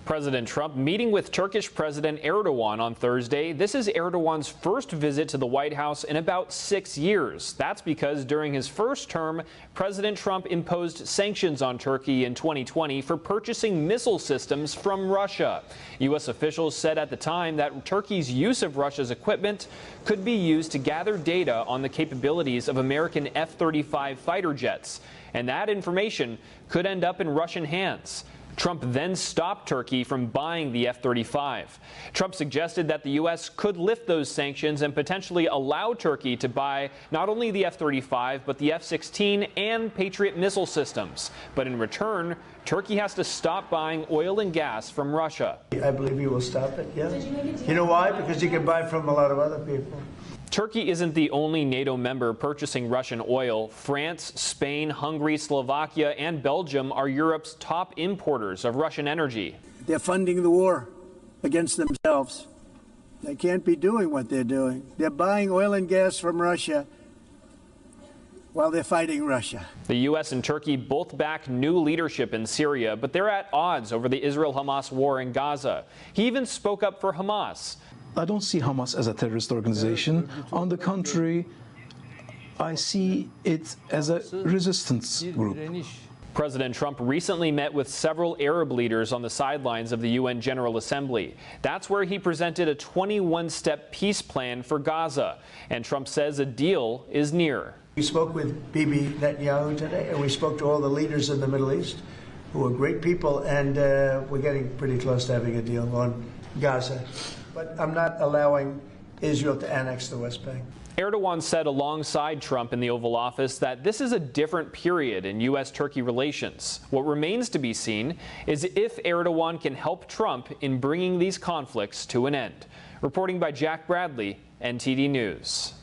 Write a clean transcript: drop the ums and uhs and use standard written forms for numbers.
President Trump meeting with Turkish President Erdogan on Thursday. This is Erdogan's first visit to the White House in about 6 years. That's because during his first term, President Trump imposed sanctions on Turkey in 2020 for purchasing missile systems from Russia. U.S. officials said at the time that Turkey's use of Russia's equipment could be used to gather data on the capabilities of American F-35 fighter jets, and that information could end up in Russian hands. Trump then stopped Turkey from buying the F-35. Trump suggested that the U.S. could lift those sanctions and potentially allow Turkey to buy not only the F-35, but the F-16 and Patriot missile systems. But in return, Turkey has to stop buying oil and gas from Russia. I believe he will stop it, yes. You know why? Because he can buy from a lot of other people. Turkey isn't the only NATO member purchasing Russian oil. France, Spain, Hungary, Slovakia, and Belgium are Europe's top importers of Russian energy. They're funding the war against themselves. They can't be doing what they're doing. They're buying oil and gas from Russia while they're fighting Russia. The U.S. and Turkey both back new leadership in Syria, but they're at odds over the Israel-Hamas war in Gaza. He even spoke up for Hamas. I don't see Hamas as a terrorist organization. On the contrary, I see it as a resistance group. President Trump recently met with several Arab leaders on the sidelines of the UN General Assembly. That's where he presented a 21-step peace plan for Gaza. And Trump says a deal is near. We spoke with Bibi Netanyahu today, and we spoke to all the leaders in the Middle East, who are great people, and we're getting pretty close to having a deal on Gaza. But I'm not allowing Israel to annex the West Bank. Erdogan said alongside Trump in the Oval Office that this is a different period in U.S.-Turkey relations. What remains to be seen is if Erdogan can help Trump in bringing these conflicts to an end. Reporting by Jack Bradley, NTD News.